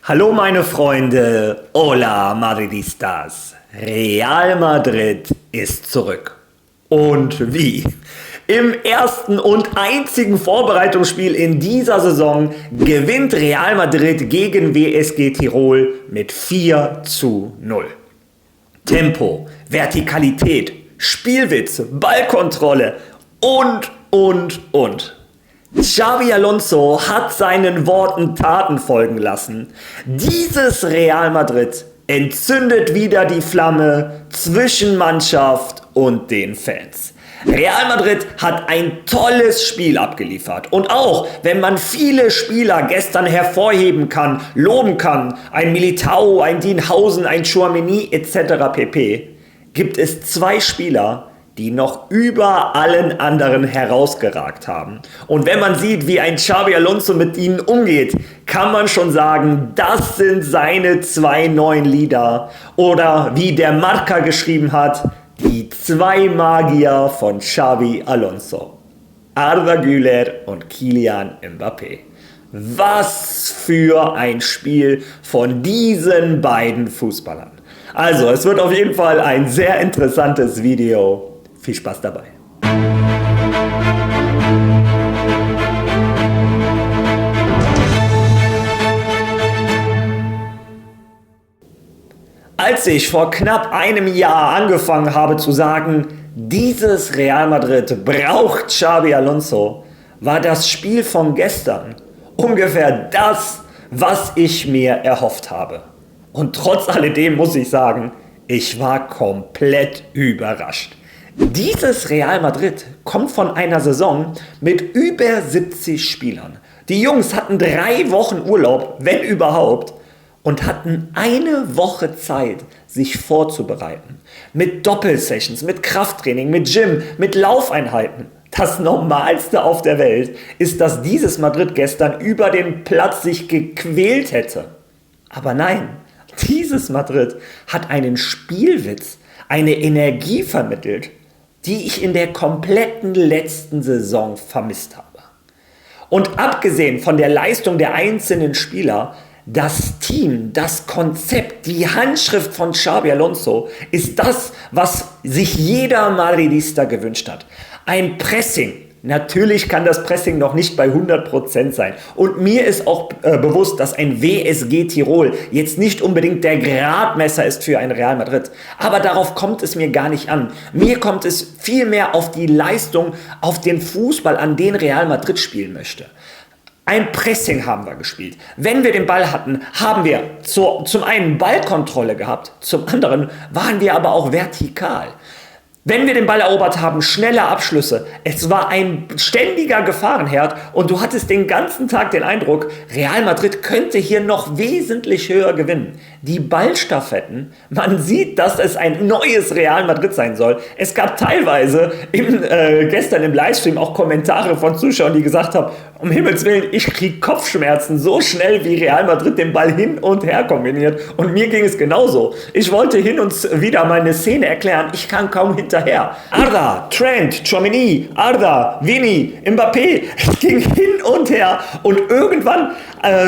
Hallo meine Freunde, hola Madridistas, Real Madrid ist zurück. Und wie? Im ersten und einzigen Vorbereitungsspiel in dieser Saison gewinnt Real Madrid gegen WSG Tirol mit 4:0. Tempo, Vertikalität, Spielwitz, Ballkontrolle und. Xabi Alonso hat seinen Worten Taten folgen lassen. Dieses Real Madrid entzündet wieder die Flamme zwischen Mannschaft und den Fans. Real Madrid hat ein tolles Spiel abgeliefert. Und auch wenn man viele Spieler gestern hervorheben kann, loben kann, ein Militao, ein Dienhausen, ein Tchouaméni etc. pp., gibt es zwei Spieler, die noch über allen anderen herausgeragt haben. Und wenn man sieht, wie ein Xabi Alonso mit ihnen umgeht, kann man schon sagen, das sind seine zwei neuen Lieder. Oder wie der Marca geschrieben hat, die zwei Magier von Xabi Alonso. Arda Güler und Kylian Mbappé. Was für ein Spiel von diesen beiden Fußballern. Also, es wird auf jeden Fall ein sehr interessantes Video. Viel Spaß dabei. Als ich vor knapp einem Jahr angefangen habe zu sagen, dieses Real Madrid braucht Xabi Alonso, war das Spiel von gestern ungefähr das, was ich mir erhofft habe. Und trotz alledem muss ich sagen, ich war komplett überrascht. Dieses Real Madrid kommt von einer Saison mit über 70 Spielern. Die Jungs hatten 3 Wochen Urlaub, wenn überhaupt, und hatten eine Woche Zeit, sich vorzubereiten. Mit Doppelsessions, mit Krafttraining, mit Gym, mit Laufeinheiten. Das Normalste auf der Welt ist, dass dieses Madrid gestern über den Platz sich gequält hätte. Aber nein, dieses Madrid hat einen Spielwitz, eine Energie vermittelt, die ich in der kompletten letzten Saison vermisst habe. Und abgesehen von der Leistung der einzelnen Spieler, das Team, das Konzept, die Handschrift von Xabi Alonso ist das, was sich jeder Madridista gewünscht hat. Ein Pressing. Natürlich kann das Pressing noch nicht bei 100% sein. Und mir ist auch bewusst, dass ein WSG Tirol jetzt nicht unbedingt der Gradmesser ist für ein Real Madrid. Aber darauf kommt es mir gar nicht an. Mir kommt es vielmehr auf die Leistung, auf den Fußball, an den Real Madrid spielen möchte. Ein Pressing haben wir gespielt. Wenn wir den Ball hatten, haben wir zum einen Ballkontrolle gehabt, zum anderen waren wir aber auch vertikal. Wenn wir den Ball erobert haben, schnelle Abschlüsse. Es war ein ständiger Gefahrenherd und du hattest den ganzen Tag den Eindruck, Real Madrid könnte hier noch wesentlich höher gewinnen. Die Ballstaffetten, man sieht, dass es ein neues Real Madrid sein soll. Es gab teilweise gestern im Livestream auch Kommentare von Zuschauern, die gesagt haben, um Himmels Willen, ich kriege Kopfschmerzen so schnell, wie Real Madrid den Ball hin und her kombiniert. Und mir ging es genauso. Ich wollte hin und wieder meine Szene erklären, ich kam kaum hinterher. Arda, Trent, Tchouaméni, Arda, Vini, Mbappé, es ging hin und her. Und irgendwann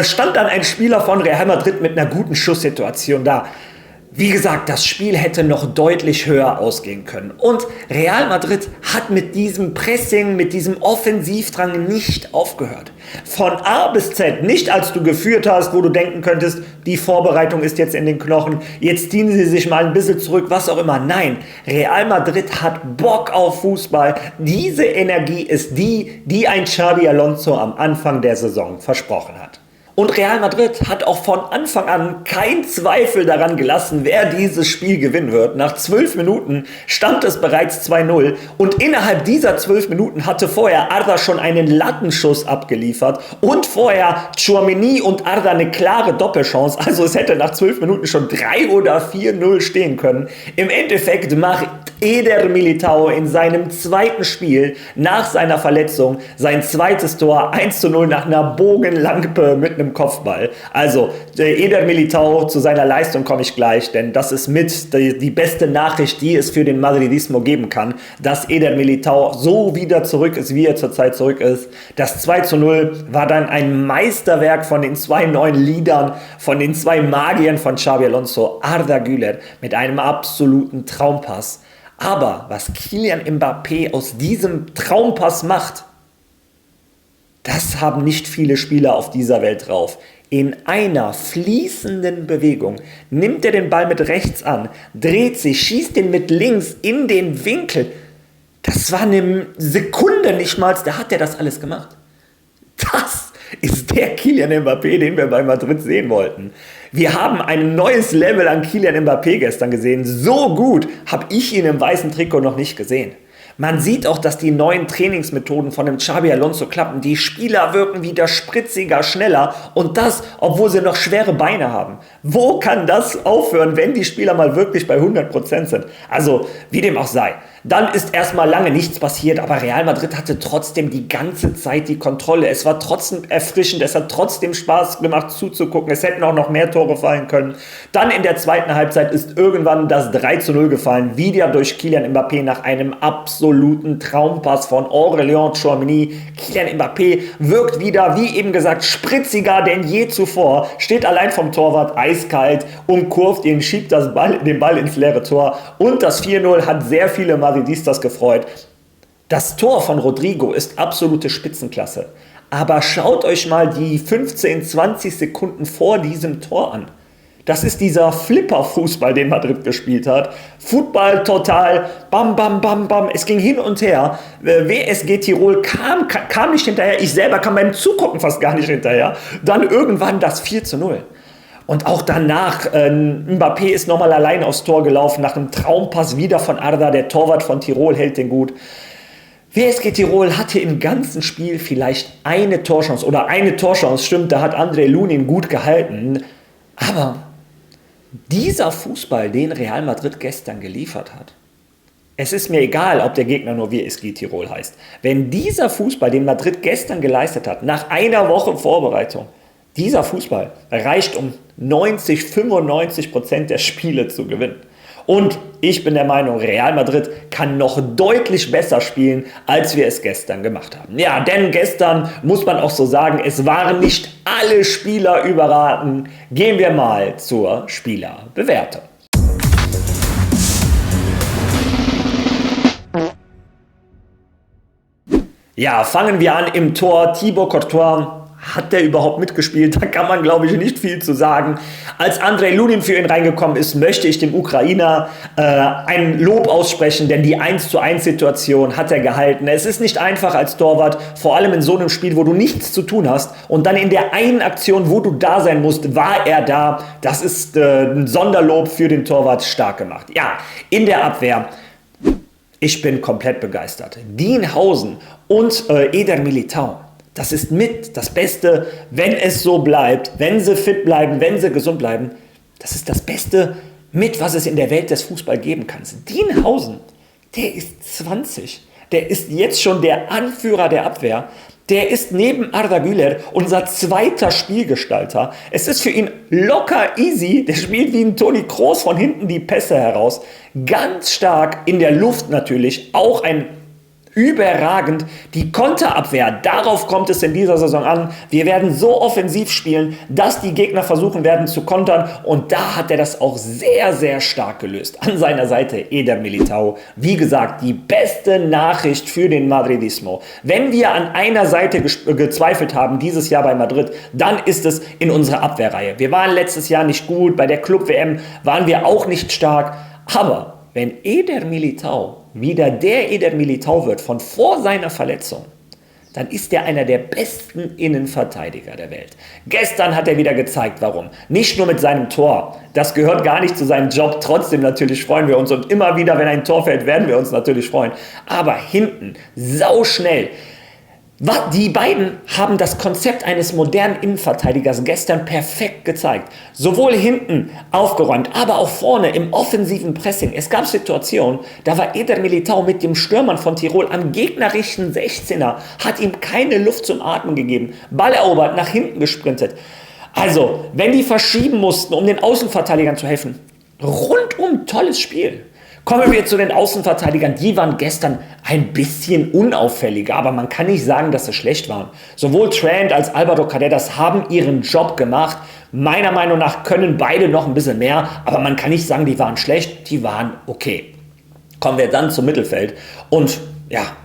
stand dann ein Spieler von Real Madrid mit einer guten Schusssituation da. Wie gesagt, das Spiel hätte noch deutlich höher ausgehen können. Und Real Madrid hat mit diesem Pressing, mit diesem Offensivdrang nicht aufgehört. Von A bis Z, nicht als du geführt hast, wo du denken könntest, die Vorbereitung ist jetzt in den Knochen, jetzt ziehen sie sich mal ein bisschen zurück, was auch immer. Nein, Real Madrid hat Bock auf Fußball. Diese Energie ist die ein Xabi Alonso am Anfang der Saison versprochen hat. Und Real Madrid hat auch von Anfang an keinen Zweifel daran gelassen, wer dieses Spiel gewinnen wird. Nach 12 Minuten stand es bereits 2:0 und innerhalb dieser 12 Minuten hatte vorher Arda schon einen Lattenschuss abgeliefert und vorher Tchouaméni und Arda eine klare Doppelchance. Also es hätte nach 12 Minuten schon 3 oder 4:0 stehen können. Im Endeffekt macht Eder Militao in seinem zweiten Spiel nach seiner Verletzung sein zweites Tor 1:0 nach einer Bogenlampe mit einem im Kopfball. Also, Eder Militão, zu seiner Leistung komme ich gleich, denn das ist mit die beste Nachricht, die es für den Madridismo geben kann, dass Eder Militão so wieder zurück ist, wie er zurzeit zurück ist. Das 2:0 war dann ein Meisterwerk von den zwei neuen Leadern, von den zwei Magiern von Xabi Alonso, Arda Güler, mit einem absoluten Traumpass. Aber was Kylian Mbappé aus diesem Traumpass macht, das haben nicht viele Spieler auf dieser Welt drauf. In einer fließenden Bewegung nimmt er den Ball mit rechts an, dreht sich, schießt ihn mit links in den Winkel. Das war eine Sekunde nicht mal, da hat er das alles gemacht. Das ist der Kylian Mbappé, den wir bei Madrid sehen wollten. Wir haben ein neues Level an Kylian Mbappé gestern gesehen. So gut habe ich ihn im weißen Trikot noch nicht gesehen. Man sieht auch, dass die neuen Trainingsmethoden von dem Xabi Alonso klappen. Die Spieler wirken wieder spritziger, schneller und das, obwohl sie noch schwere Beine haben. Wo kann das aufhören, wenn die Spieler mal wirklich bei 100% sind? Also, wie dem auch sei. Dann ist erstmal lange nichts passiert, aber Real Madrid hatte trotzdem die ganze Zeit die Kontrolle. Es war trotzdem erfrischend, es hat trotzdem Spaß gemacht zuzugucken. Es hätten auch noch mehr Tore fallen können. Dann in der zweiten Halbzeit ist irgendwann das 3:0 gefallen, wieder durch Kylian Mbappé nach einem absoluten Traumpass von Aurélien Tchouaméni. Kylian Mbappé wirkt wieder, wie eben gesagt, spritziger denn je zuvor, steht allein vom Torwart eiskalt, umkurvt ihn, schiebt den Ball ins leere Tor und das 4:0 hat sehr viele Madridistas gefreut. Das Tor von Rodrigo ist absolute Spitzenklasse. Aber schaut euch mal die 15, 20 Sekunden vor diesem Tor an. Das ist dieser Flipper-Fußball, den Madrid gespielt hat. Football total, bam, bam, bam, bam. Es ging hin und her. WSG Tirol kam nicht hinterher. Ich selber kam beim Zugucken fast gar nicht hinterher. Dann irgendwann das 4:0. Und auch danach, Mbappé ist nochmal allein aufs Tor gelaufen, nach einem Traumpass wieder von Arda, der Torwart von Tirol hält den gut. WSG Tirol hatte im ganzen Spiel vielleicht eine Torchance, stimmt, da hat André Lunin gut gehalten. Aber dieser Fußball, den Real Madrid gestern geliefert hat, es ist mir egal, ob der Gegner nur WSG Tirol heißt. Wenn dieser Fußball, den Madrid gestern geleistet hat, nach einer Woche Vorbereitung, dieser Fußball reicht, um 95% der Spiele zu gewinnen. Und ich bin der Meinung, Real Madrid kann noch deutlich besser spielen, als wir es gestern gemacht haben. Ja, denn gestern muss man auch so sagen, es waren nicht alle Spieler überragend. Gehen wir mal zur Spielerbewertung. Ja, fangen wir an im Tor. Thibaut Courtois. Hat der überhaupt mitgespielt? Da kann man, glaube ich, nicht viel zu sagen. Als André Lunin für ihn reingekommen ist, möchte ich dem Ukrainer ein Lob aussprechen, denn die 1:1-Situation hat er gehalten. Es ist nicht einfach als Torwart, vor allem in so einem Spiel, wo du nichts zu tun hast und dann in der einen Aktion, wo du da sein musst, war er da. Das ist ein Sonderlob für den Torwart, stark gemacht. Ja, in der Abwehr. Ich bin komplett begeistert. Dean Housen und Eder Militão. Das ist mit das Beste, wenn es so bleibt, wenn sie fit bleiben, wenn sie gesund bleiben. Das ist das Beste mit, was es in der Welt des Fußballs geben kann. Dean Housen, der ist 20. Der ist jetzt schon der Anführer der Abwehr. Der ist neben Arda Güler unser zweiter Spielgestalter. Es ist für ihn locker easy. Der spielt wie ein Toni Kroos von hinten die Pässe heraus. Ganz stark in der Luft natürlich. Auch ein überragend. Die Konterabwehr, darauf kommt es in dieser Saison an. Wir werden so offensiv spielen, dass die Gegner versuchen werden zu kontern und da hat er das auch sehr, sehr stark gelöst. An seiner Seite Eder Militão. Wie gesagt, die beste Nachricht für den Madridismo. Wenn wir an einer Seite gezweifelt haben dieses Jahr bei Madrid, dann ist es in unserer Abwehrreihe. Wir waren letztes Jahr nicht gut, bei der Club-WM waren wir auch nicht stark, aber wenn Eder Militão wieder der Eder Militão wird von vor seiner Verletzung, dann ist er einer der besten Innenverteidiger der Welt. Gestern hat er wieder gezeigt, warum. Nicht nur mit seinem Tor, das gehört gar nicht zu seinem Job, trotzdem natürlich freuen wir uns und immer wieder, wenn ein Tor fällt, werden wir uns natürlich freuen. Aber hinten, sauschnell. Die beiden haben das Konzept eines modernen Innenverteidigers gestern perfekt gezeigt. Sowohl hinten aufgeräumt, aber auch vorne im offensiven Pressing. Es gab Situationen, da war Eder Militão mit dem Stürmern von Tirol am gegnerischen 16er, hat ihm keine Luft zum Atmen gegeben, Ball erobert, nach hinten gesprintet. Also, wenn die verschieben mussten, um den Außenverteidigern zu helfen, rundum tolles Spiel. Kommen wir zu den Außenverteidigern. Die waren gestern ein bisschen unauffälliger, aber man kann nicht sagen, dass sie schlecht waren. Sowohl Trent als Alvaro Carreras haben ihren Job gemacht. Meiner Meinung nach können beide noch ein bisschen mehr, aber man kann nicht sagen, die waren schlecht, die waren okay. Kommen wir dann zum Mittelfeld. Und ja,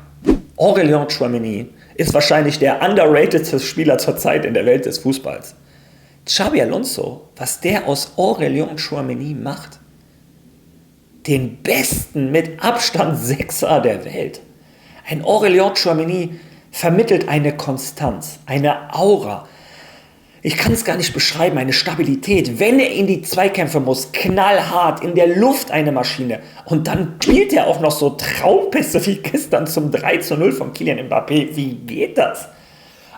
Aurélien Tchouaméni ist wahrscheinlich der underratedste Spieler zurzeit in der Welt des Fußballs. Xabi Alonso, was der aus Aurélien Tchouaméni macht, den besten mit Abstand Sechser der Welt. Ein Aurélien Tchouaméni vermittelt eine Konstanz, eine Aura. Ich kann es gar nicht beschreiben, eine Stabilität. Wenn er in die Zweikämpfe muss, knallhart, in der Luft eine Maschine. Und dann spielt er auch noch so Traumpässe wie gestern zum 3:0 von Kylian Mbappé. Wie geht das?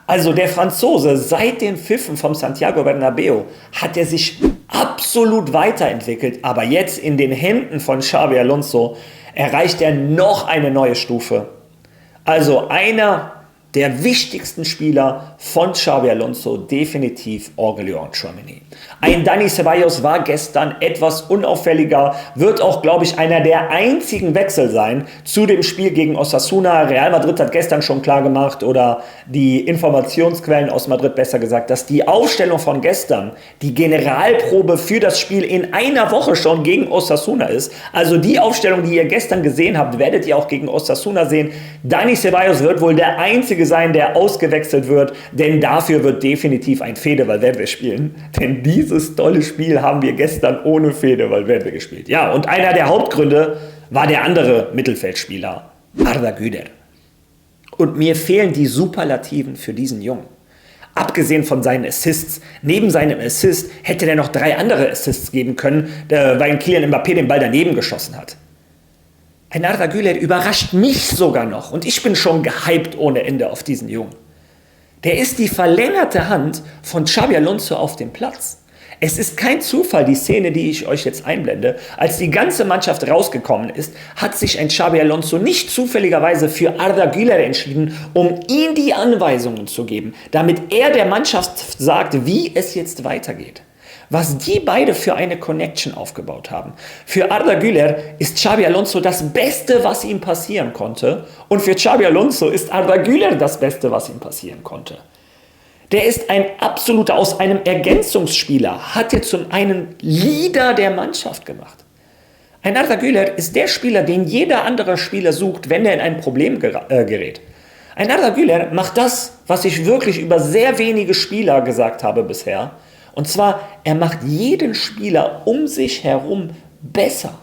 Also der Franzose, seit den Pfiffen vom Santiago Bernabéu hat er sich absolut weiterentwickelt. Aber jetzt in den Händen von Xabi Alonso erreicht er noch eine neue Stufe. Also einer der wichtigsten Spieler von Xabi Alonso, definitiv Aurélien Tchouaméni. Ein Dani Ceballos war gestern etwas unauffälliger, wird auch, glaube ich, einer der einzigen Wechsel sein zu dem Spiel gegen Osasuna. Real Madrid hat gestern schon klar gemacht, oder die Informationsquellen aus Madrid besser gesagt, dass die Aufstellung von gestern die Generalprobe für das Spiel in einer Woche schon gegen Osasuna ist. Also die Aufstellung, die ihr gestern gesehen habt, werdet ihr auch gegen Osasuna sehen. Dani Ceballos wird wohl der einzige sein, der ausgewechselt wird, denn dafür wird definitiv ein Fede Valverde spielen. Denn dieses tolle Spiel haben wir gestern ohne Fede Valverde gespielt. Ja, und einer der Hauptgründe war der andere Mittelfeldspieler, Arda Güler. Und mir fehlen die Superlativen für diesen Jungen. Abgesehen von seinen Assists, neben seinem Assist hätte er noch 3 andere Assists geben können, weil Kylian Mbappé den Ball daneben geschossen hat. Ein Arda Güler überrascht mich sogar noch und ich bin schon gehypt ohne Ende auf diesen Jungen. Der ist die verlängerte Hand von Xabi Alonso auf dem Platz. Es ist kein Zufall, die Szene, die ich euch jetzt einblende. Als die ganze Mannschaft rausgekommen ist, hat sich ein Xabi Alonso nicht zufälligerweise für Arda Güler entschieden, um ihm die Anweisungen zu geben, damit er der Mannschaft sagt, wie es jetzt weitergeht. Was die beide für eine Connection aufgebaut haben. Für Arda Güler ist Xabi Alonso das Beste, was ihm passieren konnte. Und für Xabi Alonso ist Arda Güler das Beste, was ihm passieren konnte. Der ist ein absoluter, aus einem Ergänzungsspieler, hat er zum einen Leader der Mannschaft gemacht. Ein Arda Güler ist der Spieler, den jeder andere Spieler sucht, wenn er in ein Problem gerät. Ein Arda Güler macht das, was ich wirklich über sehr wenige Spieler gesagt habe bisher. Und zwar, er macht jeden Spieler um sich herum besser,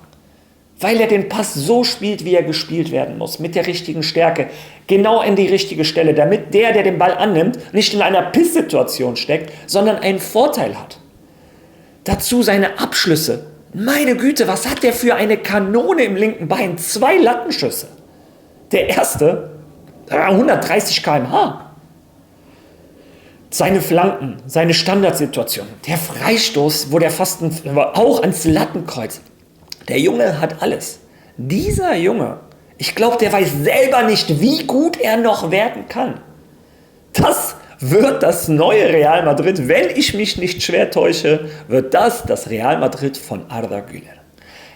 weil er den Pass so spielt, wie er gespielt werden muss, mit der richtigen Stärke, genau in die richtige Stelle, damit der den Ball annimmt, nicht in einer Pisssituation steckt, sondern einen Vorteil hat. Dazu seine Abschlüsse. Meine Güte, was hat der für eine Kanone im linken Bein? 2 Lattenschüsse. Der erste, 130 km/h. Seine Flanken, seine Standardsituation, der Freistoß, wo der fast auch ans Lattenkreuz. Der Junge hat alles. Dieser Junge, ich glaube, der weiß selber nicht, wie gut er noch werden kann. Das wird das neue Real Madrid, wenn ich mich nicht schwer täusche, wird das Real Madrid von Arda Güler.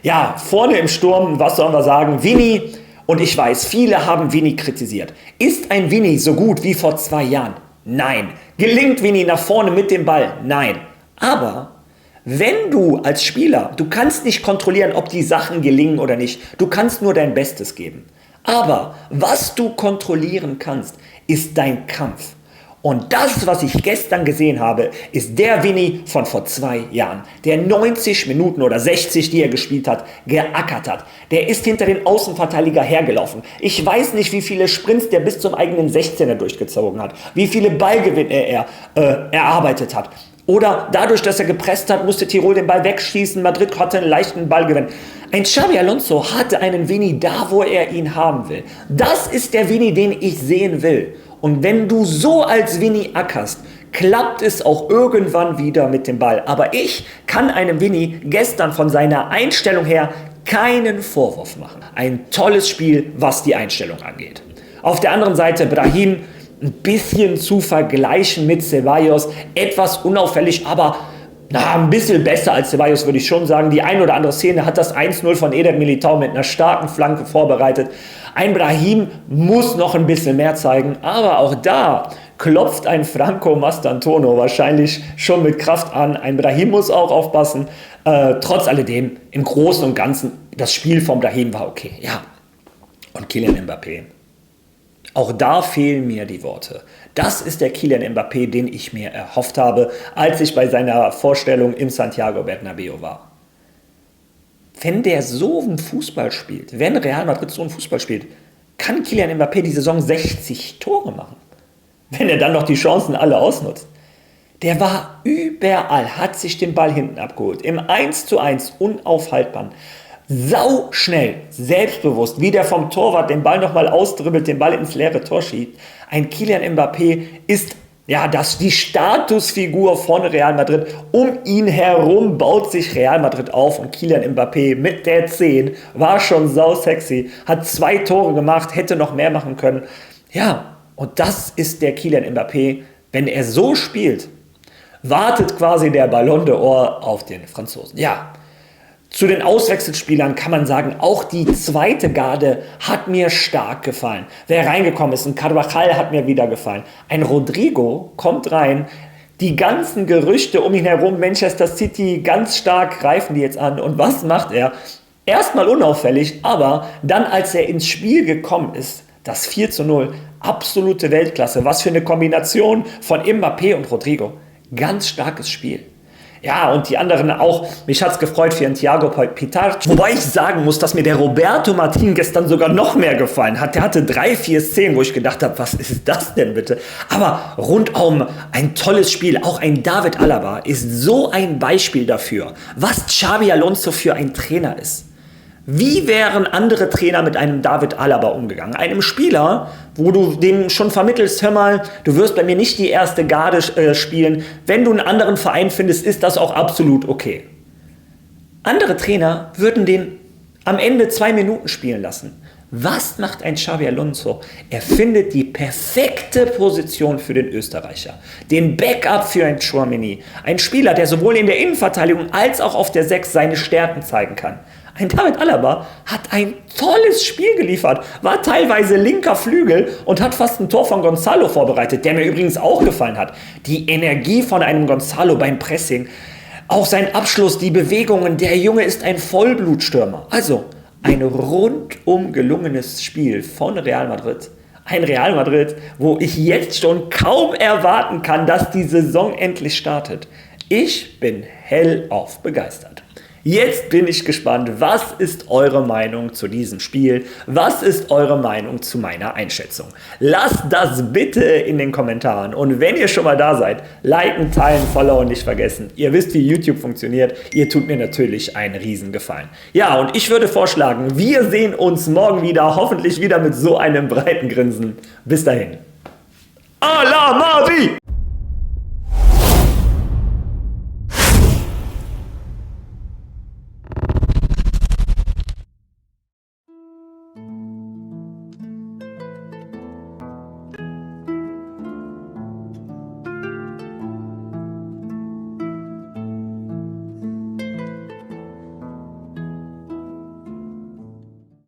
Ja, vorne im Sturm, was sollen wir sagen, Vini, und ich weiß, viele haben Vini kritisiert. Ist ein Vini so gut wie vor 2 Jahren? Nein. Gelingt Vini nach vorne mit dem Ball? Nein. Aber wenn du als Spieler, du kannst nicht kontrollieren, ob die Sachen gelingen oder nicht. Du kannst nur dein Bestes geben. Aber was du kontrollieren kannst, ist dein Kampf. Und das, was ich gestern gesehen habe, ist der Vini von vor 2 Jahren, der 90 Minuten oder 60, die er gespielt hat, geackert hat. Der ist hinter den Außenverteidiger hergelaufen. Ich weiß nicht, wie viele Sprints der bis zum eigenen 16er durchgezogen hat, wie viele Ballgewinne er erarbeitet hat. Oder dadurch, dass er gepresst hat, musste Tirol den Ball wegschießen, Madrid hatte einen leichten Ballgewinn. Ein Xabi Alonso hatte einen Vini da, wo er ihn haben will. Das ist der Vini, den ich sehen will. Und wenn du so als Vini ackerst, klappt es auch irgendwann wieder mit dem Ball. Aber ich kann einem Vini gestern von seiner Einstellung her keinen Vorwurf machen. Ein tolles Spiel, was die Einstellung angeht. Auf der anderen Seite Brahim, ein bisschen zu vergleichen mit Ceballos. Etwas unauffällig, aber ein bisschen besser als Ceballos, würde ich schon sagen. Die ein oder andere Szene hat das 1-0 von Eder Militão mit einer starken Flanke vorbereitet. Ein Brahim muss noch ein bisschen mehr zeigen, aber auch da klopft ein Franco Mastantuono wahrscheinlich schon mit Kraft an. Ein Brahim muss auch aufpassen. Trotz alledem, im Großen und Ganzen, das Spiel von Brahim war okay. Ja. Und Kylian Mbappé. Auch da fehlen mir die Worte. Das ist der Kylian Mbappé, den ich mir erhofft habe, als ich bei seiner Vorstellung im Santiago Bernabéu war. Wenn der so einen Fußball spielt, wenn Real Madrid so einen Fußball spielt, kann Kylian Mbappé die Saison 60 Tore machen. Wenn er dann noch die Chancen alle ausnutzt. Der war überall, hat sich den Ball hinten abgeholt. Im 1:1 unaufhaltbar. Sau schnell, selbstbewusst, wie der vom Torwart den Ball nochmal ausdribbelt, den Ball ins leere Tor schiebt. Ein Kylian Mbappé ist die Statusfigur von Real Madrid. Um ihn herum baut sich Real Madrid auf und Kylian Mbappé mit der 10 war schon sau sexy, hat 2 Tore gemacht, hätte noch mehr machen können. Ja, und das ist der Kylian Mbappé. Wenn er so spielt, wartet quasi der Ballon d'Or auf den Franzosen. Ja. Zu den Auswechselspielern kann man sagen, auch die zweite Garde hat mir stark gefallen. Wer reingekommen ist, ein Carvajal hat mir wieder gefallen. Ein Rodrigo kommt rein. Die ganzen Gerüchte um ihn herum, Manchester City, ganz stark greifen die jetzt an. Und was macht er? Erstmal unauffällig, aber dann, als er ins Spiel gekommen ist, das 4:0, absolute Weltklasse. Was für eine Kombination von Mbappé und Rodrigo. Ganz starkes Spiel. Ja, und die anderen auch. Mich hat es gefreut für Thiago Pitarch. Wobei ich sagen muss, dass mir der Roberto Martin gestern sogar noch mehr gefallen hat. Der hatte 3-4 Szenen, wo ich gedacht habe, was ist das denn bitte? Aber rundum ein tolles Spiel. Auch ein David Alaba ist so ein Beispiel dafür, was Xabi Alonso für ein Trainer ist. Wie wären andere Trainer mit einem David Alaba umgegangen? Einem Spieler, wo du dem schon vermittelst, hör mal, du wirst bei mir nicht die erste Garde spielen. Wenn du einen anderen Verein findest, ist das auch absolut okay. Andere Trainer würden den am Ende 2 Minuten spielen lassen. Was macht ein Xabi Alonso? Er findet die perfekte Position für den Österreicher. Den Backup für ein Tchouaméni. Ein Spieler, der sowohl in der Innenverteidigung als auch auf der 6 seine Stärken zeigen kann. Ein David Alaba hat ein tolles Spiel geliefert, war teilweise linker Flügel und hat fast ein Tor von Gonzalo vorbereitet, der mir übrigens auch gefallen hat. Die Energie von einem Gonzalo beim Pressing, auch sein Abschluss, die Bewegungen, der Junge ist ein Vollblutstürmer. Also ein rundum gelungenes Spiel von Real Madrid. Ein Real Madrid, wo ich jetzt schon kaum erwarten kann, dass die Saison endlich startet. Ich bin hellauf begeistert. Jetzt bin ich gespannt, was ist eure Meinung zu diesem Spiel? Was ist eure Meinung zu meiner Einschätzung? Lasst das bitte in den Kommentaren. Und wenn ihr schon mal da seid, liken, teilen, followen nicht vergessen. Ihr wisst, wie YouTube funktioniert. Ihr tut mir natürlich einen Riesengefallen. Ja, und ich würde vorschlagen, wir sehen uns morgen wieder, hoffentlich wieder mit so einem breiten Grinsen. Bis dahin. A la Madrid!